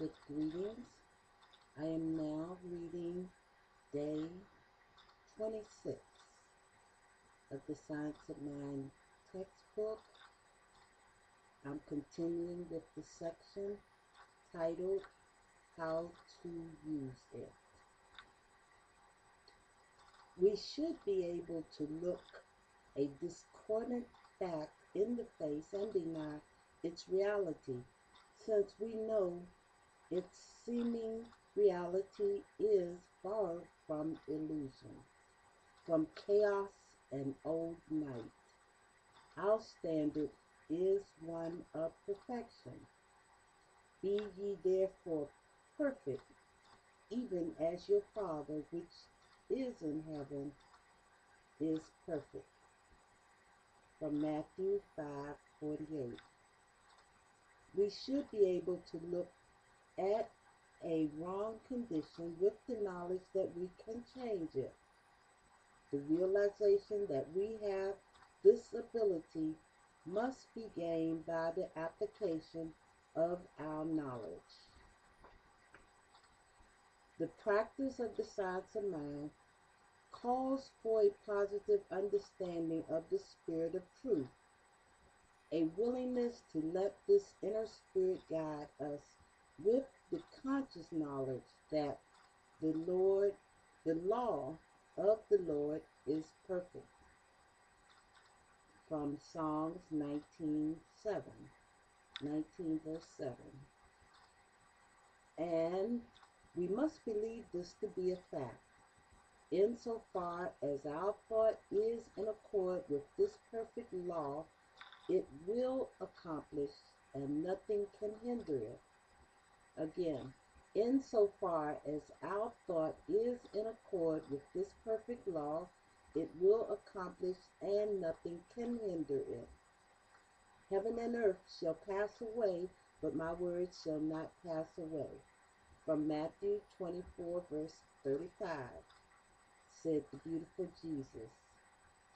Perfect greetings. I am now reading day 26 of the Science of Mind textbook. I'm continuing with the section titled How to Use It. We should be able to look a discordant fact in the face and deny its reality, since we know its seeming reality is far from illusion, from chaos and old night. Our standard is one of perfection. Be ye therefore perfect, even as your Father which is in heaven is perfect. From Matthew 5:48. We should be able to look at a wrong condition with the knowledge that we can change it. The realization that we have this ability must be gained by the application of our knowledge. The practice of the science of mind calls for a positive understanding of the spirit of truth, a willingness to let this inner spirit guide us with the conscious knowledge that the law of the Lord is perfect. From Psalms 19 verse 7. And we must believe this to be a fact. Insofar as our thought is in accord with this perfect law, it will accomplish and nothing can hinder it. Again, insofar as our thought is in accord with this perfect law, it will accomplish and nothing can hinder it. Heaven and earth shall pass away, but my words shall not pass away. From Matthew 24 verse 35, said the beautiful Jesus,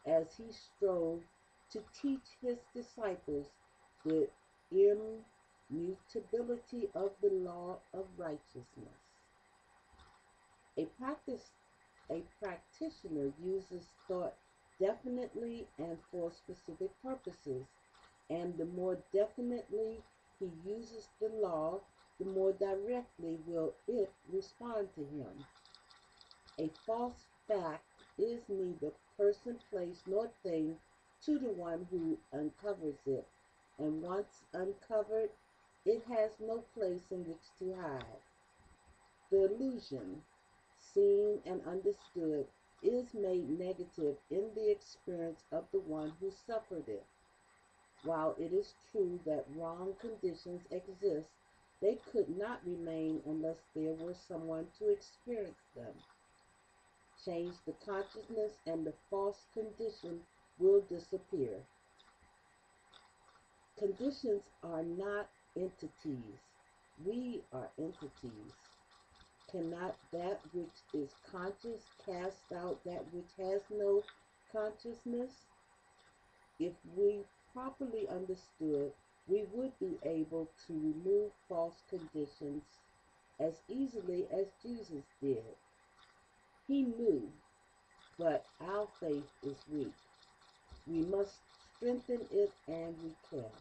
as he strove to teach his disciples the immutability of the law of righteousness. A practitioner uses thought definitely and for specific purposes, and the more definitely he uses the law, the more directly will it respond to him. A false fact is neither person, place, nor thing to the one who uncovers it, and once uncovered, it has no place in which to hide. The illusion, seen and understood, is made negative in the experience of the one who suffered it. While it is true that wrong conditions exist, they could not remain unless there were someone to experience them. Change the consciousness and the false condition will disappear. Conditions are not entities. We are entities. Cannot that which is conscious cast out that which has no consciousness? If we properly understood, we would be able to remove false conditions as easily as Jesus did. He knew, but our faith is weak. We must strengthen it, and we can.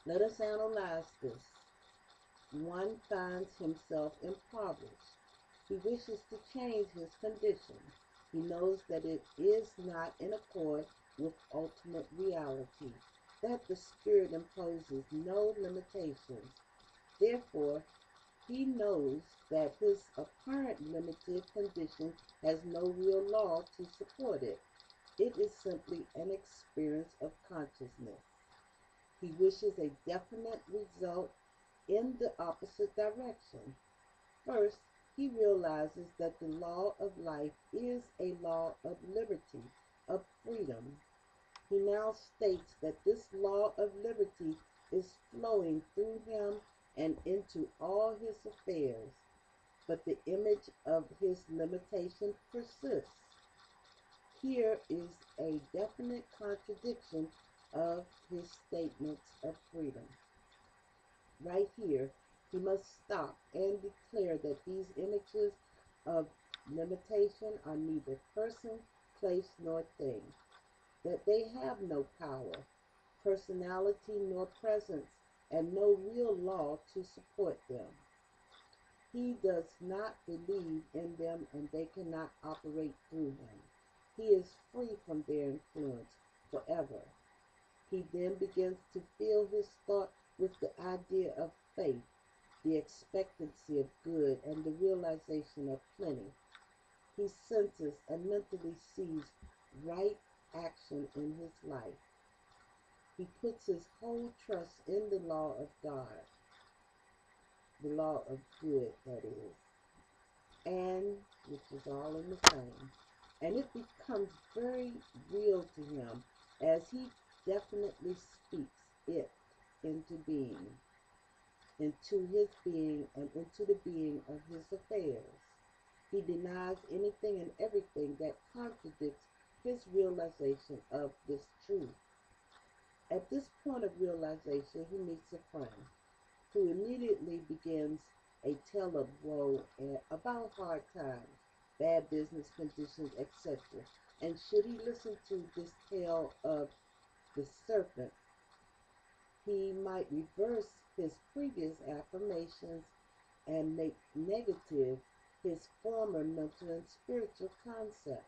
Let us analyze this. One finds himself impoverished. He wishes to change his condition. He knows that it is not in accord with ultimate reality, that the Spirit imposes no limitations. Therefore, he knows that his apparent limited condition has no real law to support it. It is simply an experience of consciousness. He wishes a definite result in the opposite direction. First, he realizes that the law of life is a law of liberty, of freedom. He now states that this law of liberty is flowing through him and into all his affairs, but the image of his limitation persists. Here is a definite contradiction of his statements of freedom. Right here, He must stop and declare that these images of limitation are neither person, place, nor thing, that they have no power, personality, nor presence, and no real law to support them. He does not believe in them and they cannot operate through him. He is free from their influence forever. He then begins to fill his thought with the idea of faith, the expectancy of good, and the realization of plenty. He senses and mentally sees right action in his life. He puts his whole trust in the law of God, the law of good, that is, and which is all in the same. And it becomes very real to him as he definitely speaks it into being, into his being, and into the being of his affairs. He denies anything and everything that contradicts his realization of this truth. At this point of realization, he meets a friend who immediately begins a tale of woe about hard times, bad business conditions, etc. And should he listen to this tale of the serpent, he might reverse his previous affirmations and make negative his former mental and spiritual concept.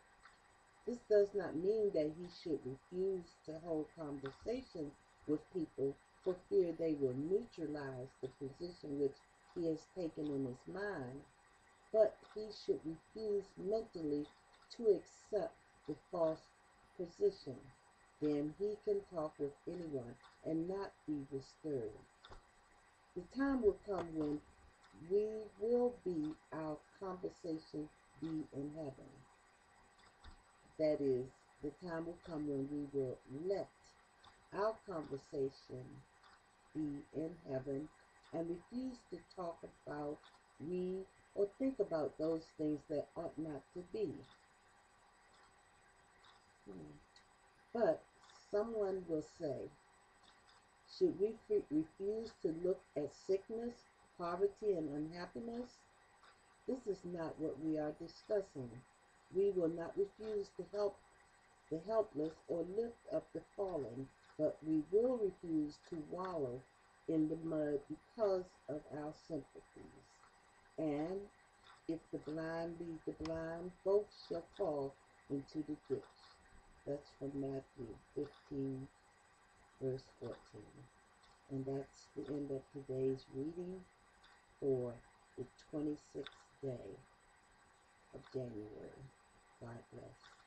This does not mean that he should refuse to hold conversation with people for fear they will neutralize the position which he has taken in his mind, but he should refuse mentally to accept the false position. Then he can talk with anyone and not be disturbed. The time will come when we will be our conversation be in heaven. That is, the time will come when we will let our conversation be in heaven and refuse to talk about, read, or think about those things that ought not to be. But someone will say, should we refuse to look at sickness, poverty, and unhappiness? This is not what we are discussing. We will not refuse to help the helpless or lift up the fallen, but we will refuse to wallow in the mud because of our sympathies. And if the blind lead the blind, both shall fall into the ditch. That's from Matthew 15, verse 14. And that's the end of today's reading for the 26th day of January. God bless.